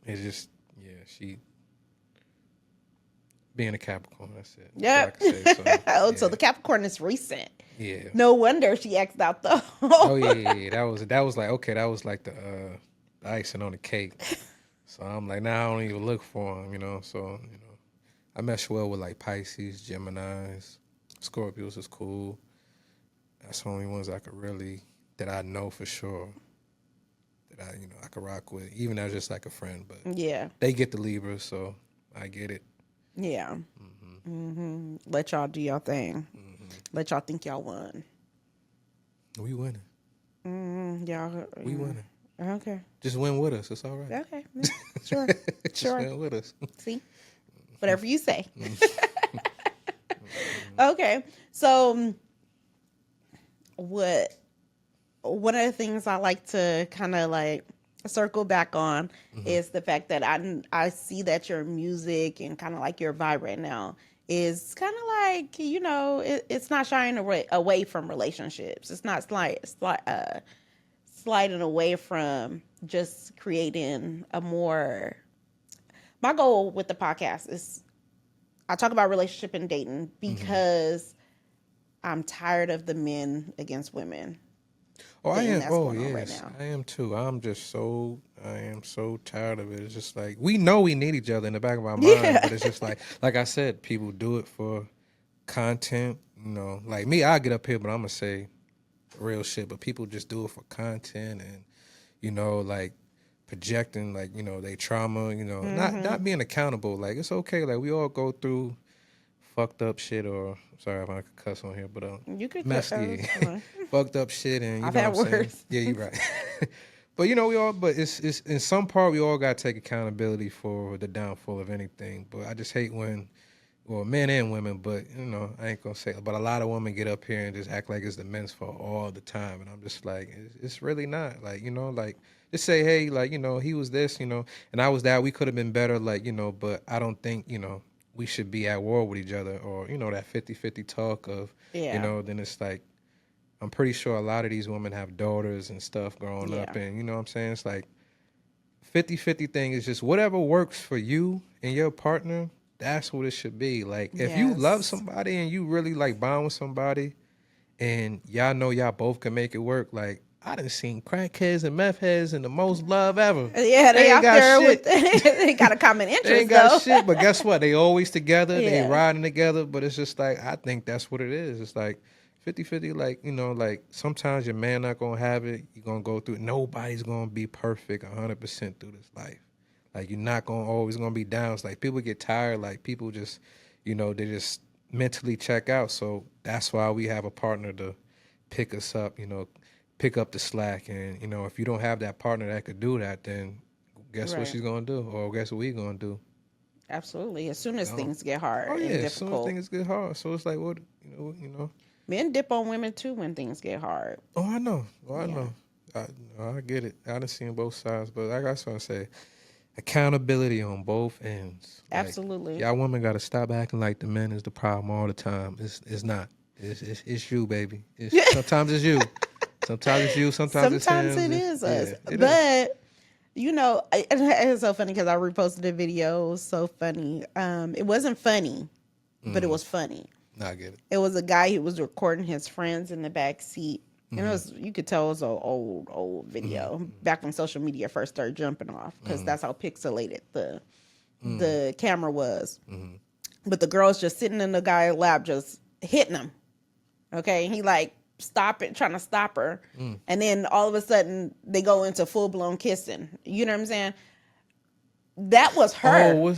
it's just she being a Capricorn. That's it. That's all I yep. can say. So Oh, so yeah, the Capricorn is recent. yeah. No wonder she asked out though. Oh yeah. That was like okay. That was like the icing on the cake. So I'm like, now I don't even look for them. So I mesh well with like Pisces, Gemini's, Scorpios is cool. That's the only ones I could really that I know for sure that I could rock with, even as just like a friend. But Yeah. they get the Libras, so I get it. Yeah. Let y'all do y'all thing. Let y'all think y'all won. We winning. Y'all. We winning. Okay. Just win with us. It's all right. Okay. Yeah, sure. Just Sure. win with us. See? Whatever you say. Okay. So what one of the things I like to kind of like circle back on is the fact that I see that your music and kind of like your vibe right now is kind of like it's not shying away from relationships. It's not sliding away from just creating a more. My goal with the podcast is I talk about relationship and dating because I'm tired of the men against women. Oh, I thing am. that's Oh, going on right yes, now. I am too. I am so tired of it. It's just like we know we need each other in the back of our mind, Yeah. but it's just like I said, people do it for content. Like me, I get up here, but I'm gonna say real shit. But people just do it for content and like projecting, like they trauma. Not being accountable. Like it's okay. Like we all go through fucked up shit, or sorry if I could cuss on here, but You could messy, it's fine. fucked up shit, and you I've know had what I'm saying. worse. Yeah, you're right. But we all, but it's in some part we all got to take accountability for the downfall of anything. But I just hate when, well, men and women, but I ain't gonna say it, but a lot of women get up here and just act like it's the men's fault all the time, and I'm just like, it's really not. Like like just say, hey, like he was this, and I was that. We could have been better, like but I don't think we should be at war with each other, or that 50-50 talk of Yeah. then it's like I'm pretty sure a lot of these women have daughters and stuff growing up, Yeah. and you know what I'm saying? It's like 50-50 thing is just whatever works for you and your partner, that's what it should be. Like if you love Yes. somebody and you really like bond with somebody and y'all know y'all both can make it work, like I done seen crackheads and meth heads in the most love ever. Yeah, they ain't out got there shit. with they got a common They interest ain't got though. shit, but guess what? They always together. They Yeah. riding together. But it's just like I think that's what it is. It's like 50-50. Like, like sometimes your man not gonna have it. You're gonna go through. Nobody's gonna be perfect 100% through this life. Like, you're not gonna always gonna be down. It's like people get tired. Like, people just, they just mentally check out. So that's why we have a partner to pick us up. Pick up the slack. And if you don't have that partner that could do that, then guess what Right. she's gonna do, or guess what we gonna do? Absolutely. As soon as No. things get hard Oh and yeah, as soon as difficult, things get hard. So it's like, what, you know. men dip on women too when things get hard. Oh, I know. I Yeah. know. I get it. I done seen both sides, but like I was trying to say, accountability on both ends. Like, Absolutely. y'all women got to stop acting like the men is the problem all the time. It's not. It's you, baby. Sometimes it's you. Sometimes it's you. Sometimes Sometimes it is us. Yeah, it is. But it's so funny because I reposted a video. It was so funny. It wasn't funny, but it was funny. Nah, I get it. It was a guy who was recording his friends in the back seat. And it was, you could tell it was an old video back when social media first started jumping off, because that's how pixelated the camera was. But the girl's just sitting in the guy's lap, just hitting him. Okay, he like trying to stop her, and then all of a sudden they go into full blown kissing. You know what I'm saying? That was her. Oh,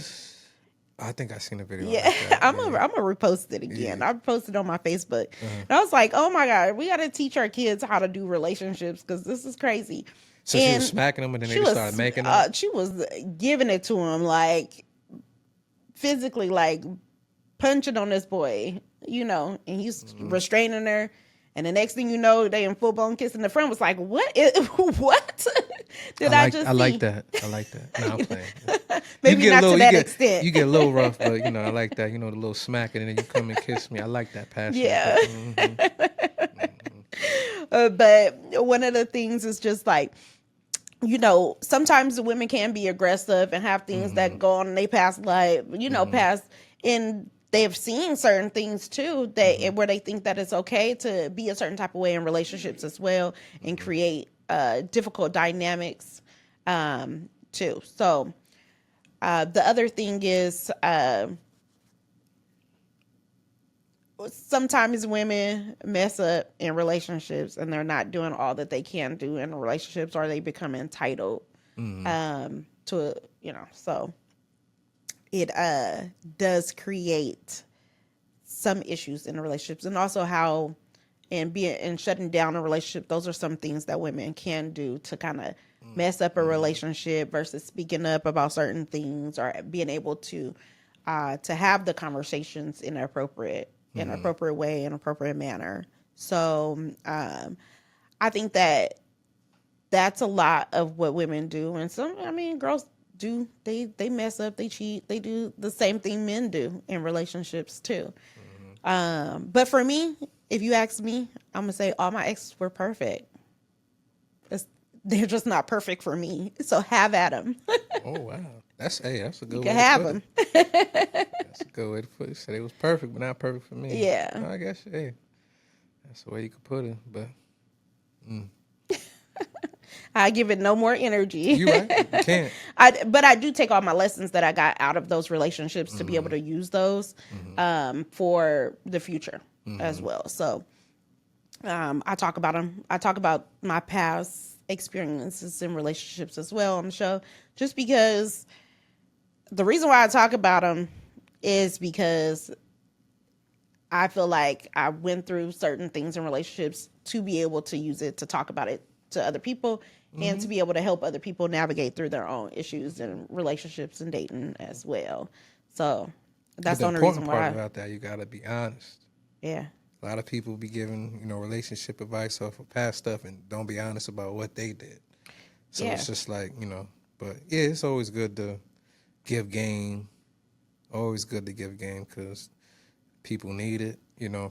I think I seen a video. Yeah, Like that. I'm gonna repost it again. I posted on my Facebook. And I was like, oh my God, we got to teach our kids how to do relationships, because this is crazy. So she was smacking him, and then they just started making him. She was giving it to him, like physically, like punching on this boy, and he's restraining her. And the next thing you know, they in full blown kissing. The friend was like, "What? What did I just see?" I like that. No, I'm playing. Maybe not to that extent. You get a little rough, but I like that. The little smacking, and then you come and kiss me. I like that passion. Yeah. But one of the things is just like, sometimes the women can be aggressive and have things that go on in their past life, and they have seen certain things too, that where they think that it's okay to be a certain type of way in relationships as well, and create difficult dynamics too. So the other thing is, sometimes women mess up in relationships and they're not doing all that they can do in relationships, or they become entitled to so it does create some issues in relationships. And also how and shutting down a relationship, those are some things that women can do to kind of mess up a relationship, versus speaking up about certain things, or being able to have the conversations in an appropriate way, in an appropriate manner. So I think that's a lot of what women do. And girls do, they mess up, they cheat, they do the same thing men do in relationships too. But for me, if you ask me, I'm gonna say all my exes were perfect. They're just not perfect for me. So have at them. Oh wow, that's a good way can to have put them. it. That's a good way to put it. Said it was perfect, but not perfect for me. Yeah. No, I guess that's the way you could put it. But I give it no more energy. you right, you can't. But I do take all my lessons that I got out of those relationships to be able to use those for the future as well. So I talk about them. I talk about my past experiences in relationships as well on the show, just because the reason why I talk about them is because I feel like I went through certain things in relationships to be able to use it to talk about it to other people, and to be able to help other people navigate through their own issues and relationships and dating as well. So that's the only reason important why. part about that, you got to be honest. Yeah. A lot of people be giving, relationship advice off of past stuff and don't be honest about what they did. So it's just like, but yeah, it's always good to give game. Always good to give game, because people need it.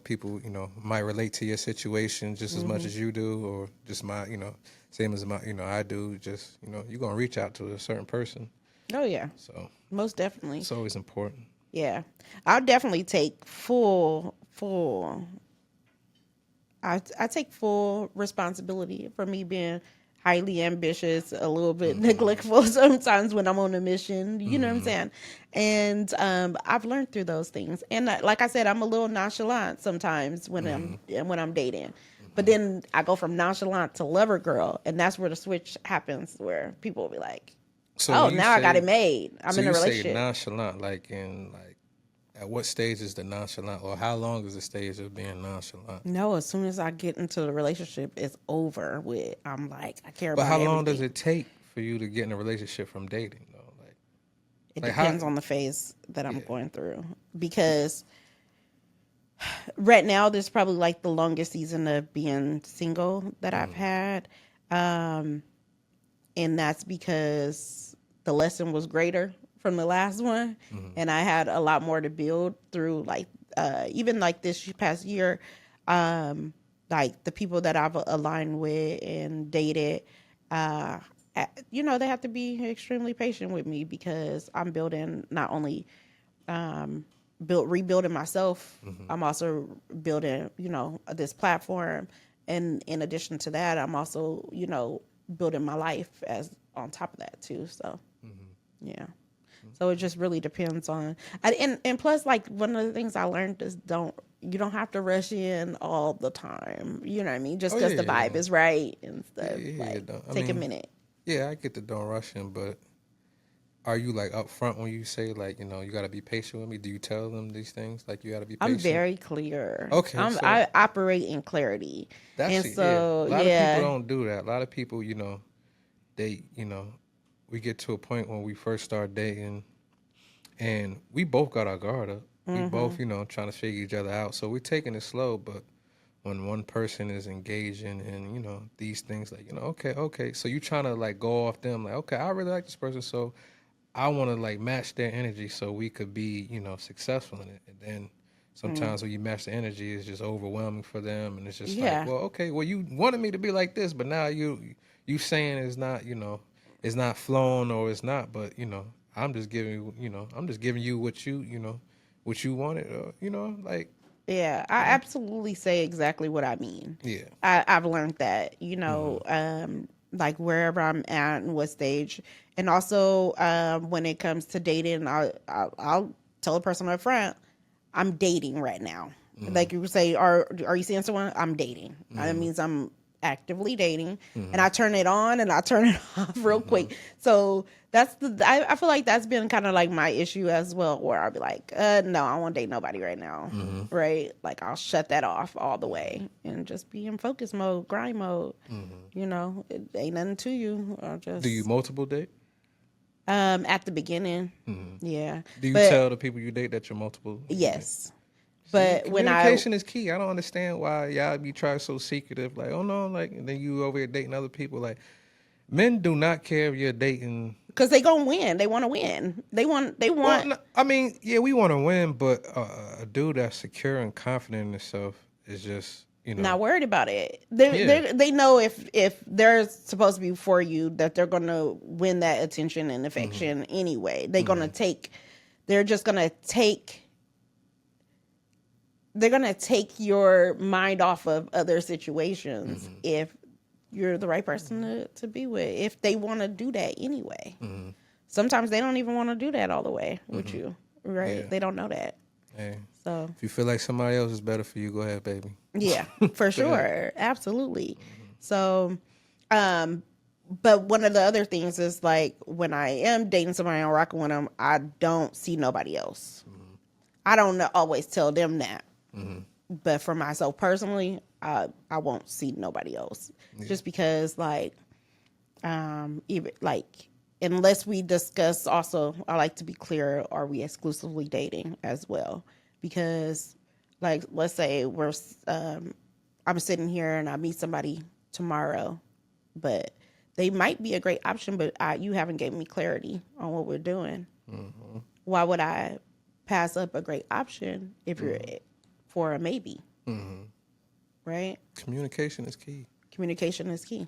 People, might relate to your situation just as much as you do, or just my, same as my, I do. Just, you're going to reach out to a certain person. Oh, yeah. So Most definitely. it's always important. Yeah. I'll definitely take I take full responsibility for me highly ambitious, a little bit neglectful sometimes when I'm on a mission. You know what I'm saying? And I've learned through those things. And like I said, I'm a little nonchalant sometimes when I'm dating. But then I go from nonchalant to lover girl, and that's where the switch happens, where people will be like, So "Oh, when you now I got say, it made. I'm so in a you say relationship." nonchalant, like at what stage is the nonchalant, or how long is the stage of being nonchalant? No, as soon as I get into the relationship, it's over with. I'm like, I care But about how long everything. does it take for you to get in a relationship from dating though? It Like how? depends on the phase that I'm Yeah. going through. Because right now, this is probably like the longest season of being single that I've had. Um, and that's because the lesson was greater from the last one. And I had a lot more to build through, like, even like this past year. Like the people that I've aligned with and dated, uh, they have to be extremely patient with me because I'm building not only rebuilding myself. I'm also building, this platform, and in addition to that, I'm also, building my life as on top of that too. So, yeah. So it just really depends on, and plus, like one of the things I learned is you don't have to rush in all the time. You know what I mean? Just Oh because yeah, the vibe is right and stuff. yeah, Like, don't- I take a mean, minute. yeah, I get the don't rush in, but are you like upfront when you say like you got to be patient with me? Do you tell them these things like you got to be I'm patient? very clear. Okay, so I operate in clarity, that's and it. Yeah, so a lot of people yeah. don't do that. A lot of people, they, we get to a point when we first start dating, and we both got our guard up. We both, trying to figure each other out. So we're taking it slow, but when one person is engaging in, these things, like, okay. So you trying to like go off them, like, okay, I really like this person, so I want to like match their energy so we could be, successful in it. And then sometimes when you match the energy, it's just overwhelming for them, and it's just like, Yeah. well, okay, well you wanted me to be like this, but now you saying it's not, it's not flowing or it's not, but I'm just giving I'm just giving you what what you wanted, or, like Yeah, I absolutely say exactly what I mean. yeah. I've learned that, like wherever I'm at and what stage. And also, when it comes to dating, I'll tell a person up front, I'm dating right now. Like you would say, are you seeing someone? I'm dating. That means I'm actively dating, and I turn it on and I turn it off real quick. So I feel like that's been kind of like my issue as well, where I'll be like, no, I won't date nobody right now, right? Like I'll shut that off all the way and just be in focus mode, grind mode. It ain't nothing to you. I'll just Do you multiple date? at the beginning, yeah. Do you But tell the people you date that you're multiple? yes, See, but when communication is key. I don't understand why y'all be trying so secretive. Like, oh no, like, and then you over here dating other people. Like, men do not care if you're dating. because they gonna win, they want to win. They want. Well, no, I mean, yeah, we want to win, but a dude that's secure and confident in himself is just, not worried about it. Yeah. They know if they're supposed to be for you, that they're gonna win that attention and affection anyway. They're gonna take. They're just gonna take. They're gonna take your mind off of other situations if you're the right person to be with. If they want to do that anyway, sometimes they don't even want to do that all the way with you, right? Yeah. They don't know that. Hey, So if you feel like somebody else is better for you, go ahead, baby. yeah, for sure, absolutely. So, but one of the other things is like when I am dating somebody and rocking with them, I don't see nobody else. I don't always tell them that, but for myself personally, I won't see nobody else, just because even like unless we discuss. Also, I like to be clear: are we exclusively dating as well? Because like let's say I'm sitting here and I meet somebody tomorrow, but they might be a great option, but you haven't given me clarity on what we're doing. Why would I pass up a great option if you're for a maybe? Right? Communication is key. Communication is key.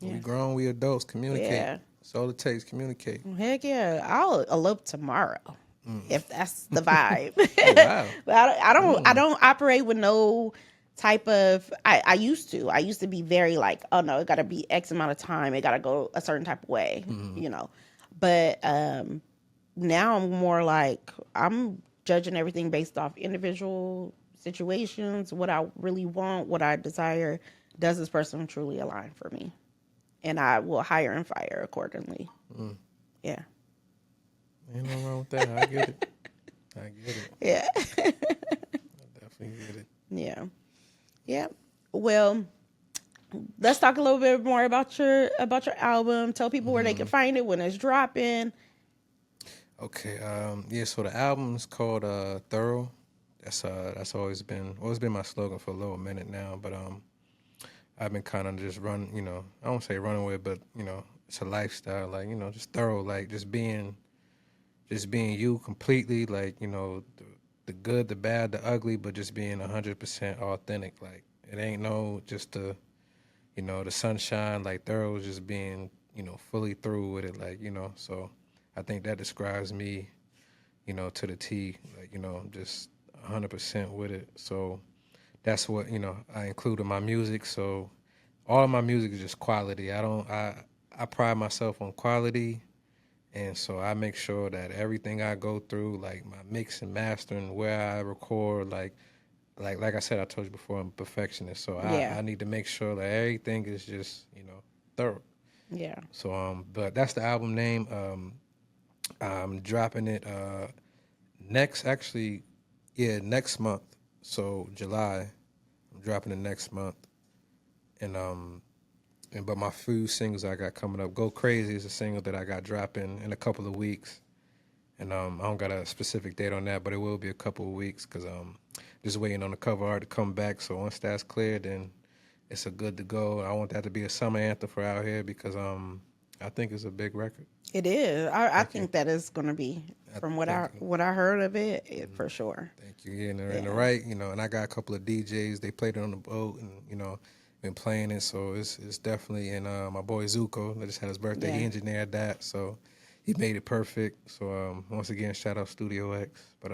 We grown, we adults. Communicate. Yeah. That's all it takes. Communicate. Heck yeah, I'll elope tomorrow if that's the vibe. Oh, wow. But I don't operate with no type of I used to be very like, oh no, it got to be X amount of time, it got to go a certain type of way, you know. But now I'm more like, I'm judging everything based off individual situations, what I really want, what I desire. Does this person truly align for me? And I will hire and fire accordingly. Yeah. Ain't no wrong with that. I get it. I get it. Yeah. I definitely get it. Yeah. Yeah. Well, let's talk a little bit more about your album. Tell people where they can find it, when it's dropping. Okay. Yeah. So the album is called Thorough. That's always been my slogan for a little minute now. But I've been kind of just I don't say running with, but it's a lifestyle. Like just thorough. Like just being you completely. Like the good, the bad, the ugly, but just being 100% authentic. Like it ain't no just the the sunshine. Like thorough is just being fully through with it. Like so I think that describes me to the T. Like I'm just 100% with it. So that's what I include in my music. So all of my music is just quality. I pride myself on quality, and so I make sure that everything I go through, like my mix and mastering, where I record, like I said, I told you before, I'm a perfectionist. So Yeah. I need to make sure that everything is just thorough. Yeah. So but that's the album name. I'm dropping it next month. So July, I'm dropping it next month, and but my few singles I got coming up, Go Crazy is a single that I got dropping in a couple of weeks, and I don't got a specific date on that, but it will be a couple of weeks because just waiting on the cover art to come back. So once that's cleared, then it's a good to go. I want that to be a summer anthem for out here because I think it's a big record. It is. I think that is going to be, from what I heard of it, for sure. Thank you. Yeah, and they're in the right, and I got a couple of DJs. They played it on the boat, and been playing it. So it's definitely. And my boy Zuko, that just had his birthday. He engineered that, so he made it perfect. So once again, shout out Studio X. But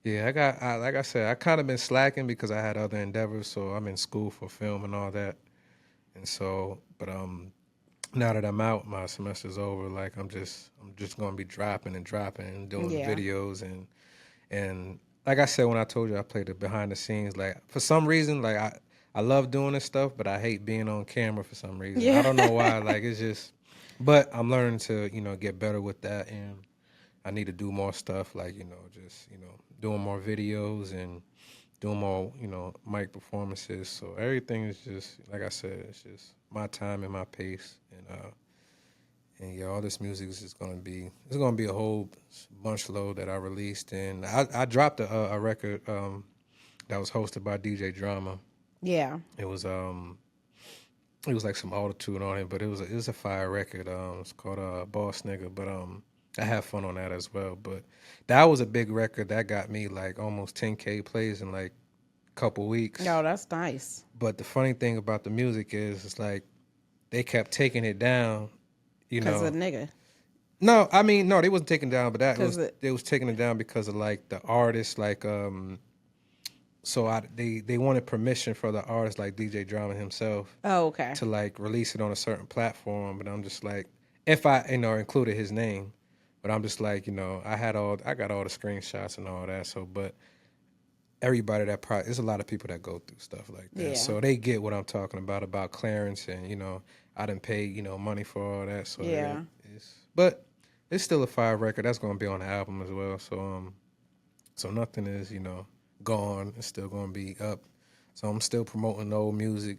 yeah, like I said, I kind of been slacking because I had other endeavors. So I'm in school for film and all that, and so but now that I'm out, my semester's over. Like I'm just gonna be dropping and doing videos and like I said when I told you I played the behind the scenes. Like for some reason, like I love doing this stuff, but I hate being on camera for some reason. Yeah. I don't know why. Like it's just, but I'm learning to get better with that, and I need to do more stuff. Like just doing more videos and doing more mic performances. So everything is just like I said, it's just my time and my pace, and yeah, all this music is just gonna be a whole bunch load that I released, and I dropped a record that was hosted by DJ Drama. Yeah. It was like some autotune on it, but it was a fire record. It's called Boss Nigga, but I have fun on that as well. But that was a big record that got me like almost 10K plays in like a couple weeks. No, that's nice. But the funny thing about the music is, it's like they kept taking it down. Because of nigga. No, I mean no, they wasn't taking it down, but they was taking it down because of like the artists, like they wanted permission for the artist like DJ Drama himself. Oh, okay. To like release it on a certain platform, but I'm just like, if I included his name, but I'm just like I got all the screenshots and all that. So, but everybody there's a lot of people that go through stuff like that, so they get what I'm talking about Clarence, and I didn't pay money for all that. So yeah, but it's still a fire record that's going to be on the album as well. So nothing is gone. It's still going to be up. So I'm still promoting old music.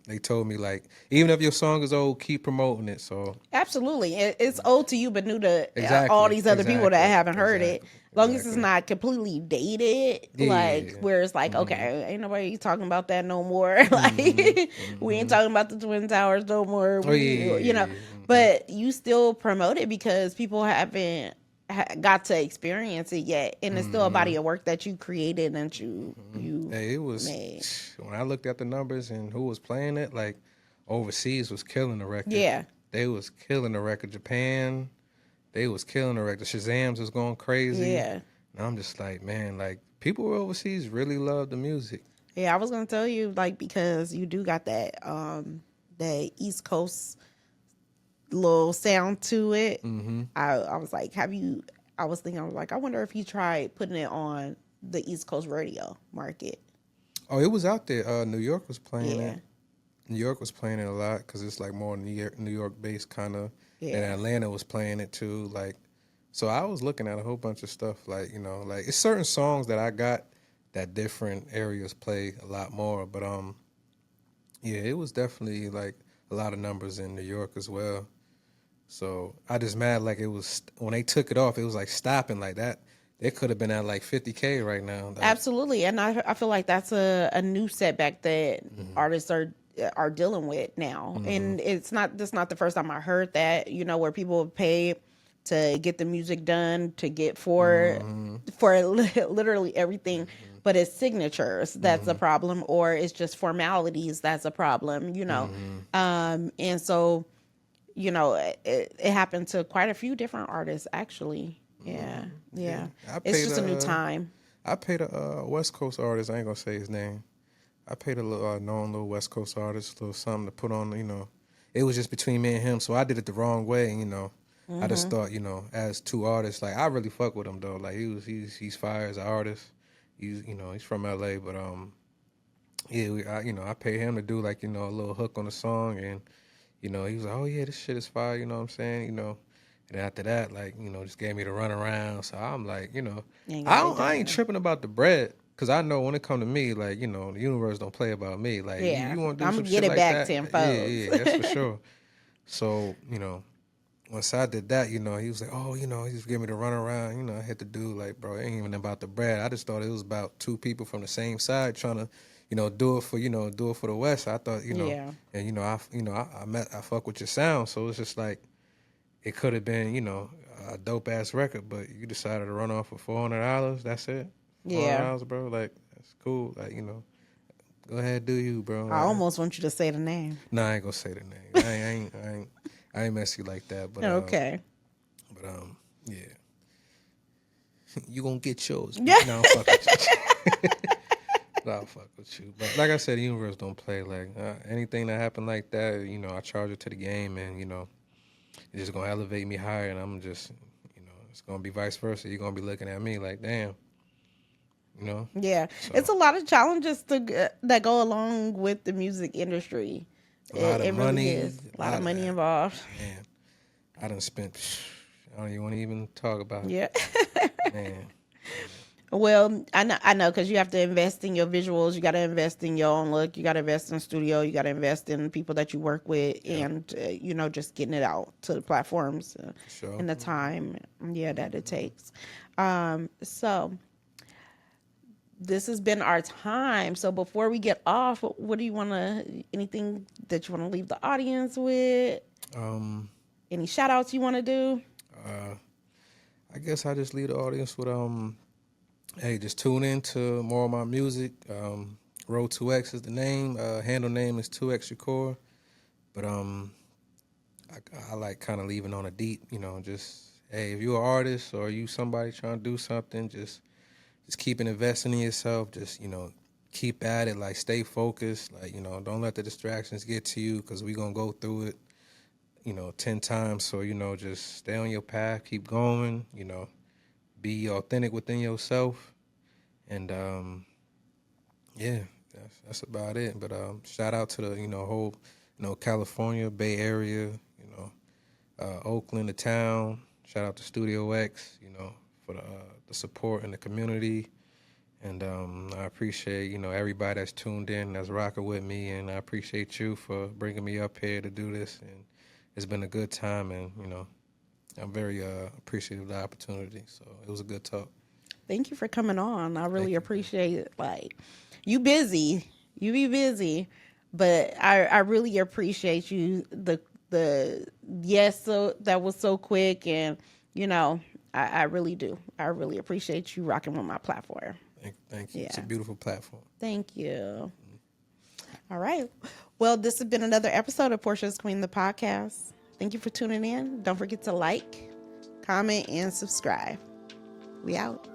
They told me like, even if your song is old, keep promoting it. So absolutely, it's old to you, but new to all these other people that haven't heard it. As long as it's not completely dated, where it's like, okay, ain't nobody talking about that no more. Like we ain't talking about the Twin Towers no more. But you still promote it because people haven't got to experience it yet, and it's still a body of work that you created and you it was made. When I looked at the numbers and who was playing it, like overseas was killing the record. Yeah, they was killing the record. Japan, they was killing the record. Shazams was going crazy. Yeah, and I'm just like, man, like people overseas really love the music. Yeah, I was gonna tell you, like, because you do got that East Coast little sound to it. I was like, have you? I was thinking, I was like, I wonder if you tried putting it on the East Coast radio market. Oh, it was out there. New York was playing Yeah, it. New York was playing it a lot because it's like more New York based kind of. And yeah, Atlanta was playing it too. Like, so I was looking at a whole bunch of stuff. Like, like it's certain songs that I got that different areas play a lot more. But yeah, it was definitely like a lot of numbers in New York as well. So I just mad like it was when they took it off, it was like stopping like that. It could have been at like 50K right now. Like, absolutely. And I feel like that's a new setback that artists are dealing with now. And it's not that's not the first time I heard that. You know, where people pay to get the music done, to get for literally everything, but it's signatures that's a problem, or it's just formalities that's a problem. And so it happened to quite a few different artists actually. Yeah, yeah. I It's paid just a new time. I paid a West Coast artist. I ain't gonna say his name. I paid a little known little West Coast artist a little something to put on. It was just between me and him, so I did it the wrong way. I just thought as two artists, like I really fuck with him though. Like he's fire as an artist. He's from LA, but yeah, I paid him to do like a little hook on the song, and he was like, oh yeah, this shit is fire. You know what I'm saying? And after that, like, just gave me the run around. So I'm like, You ain't gotta do I ain't that. tripping about the bread. Cause I know when it come to me, like, the universe don't play about me. Like, Yeah, you want to do I'm some gonna get shit it like back that? Yeah, tenfold. yeah, that's for sure. So, once I did that, he was like, oh, he just gave me the run around. I had to do like, bro, it ain't even about the bread. I just thought it was about two people from the same side trying to, do it for, do it for the West. I thought, Yeah, and I fuck with your sound, so it's just like it could have been, a dope ass record, but you decided to run off for $400. That's it, yeah. $400, bro. Like that's cool. Like go ahead, do you, bro. I Like, almost want you to say the name. nah, I ain't gonna say the name. I ain't mess you like that. Okay. But yeah, you gonna get yours. Yeah. No, I'm fuck with you. No, I'll fuck with you. But like I said, the universe don't play. Like anything that happened like that, I charge it to the game, and it's just gonna elevate me higher, and I'm just, it's gonna be vice versa. You're gonna be looking at me like, damn, Yeah, So it's a lot of challenges that go along with the music industry. a lot of It really money, is a lot of money involved. man. I done spent. I don't even want to even talk about it, Yeah. man. Well, I know, because you have to invest in your visuals. You got to invest in your own look. You got to invest in the studio. You got to invest in people that you work with, and just getting it out to the platforms Sure. and the time, that it takes. So this has been our time. So before we get off, what do you want to? Anything that you want to leave the audience with? Any shout outs you want to do? I guess I just leave the audience with hey, just tune in to more of my music. Road 2X is the name. Handle name is 2X Shakur. But I like kind of leaving on a deep, just hey, if you're an artist or you somebody trying to do something, just keep investing in yourself. Just keep at it. Like stay focused. Like don't let the distractions get to you, because we gonna go through it. 10 times. So just stay on your path. Keep going. Be authentic within yourself. And yeah, that's about it. But shout out to the whole California Bay Area, Oakland, the town. Shout out to Studio X, for the support in the community. And I appreciate everybody that's tuned in, that's rocking with me, and I appreciate you for bringing me up here to do this. And it's been a good time, and I'm very appreciative of the opportunity. So it was a good talk. Thank you for coming on. I really you. appreciate it. Like, you be busy, but I really appreciate you. The yes, so that was so quick, and I really do. I really appreciate you rocking with my platform. Thank you. Yeah. It's a beautiful platform. Thank you. All right. Well, this has been another episode of Portia's Queen, the podcast. Thank you for tuning in. Don't forget to like, comment, and subscribe. We out.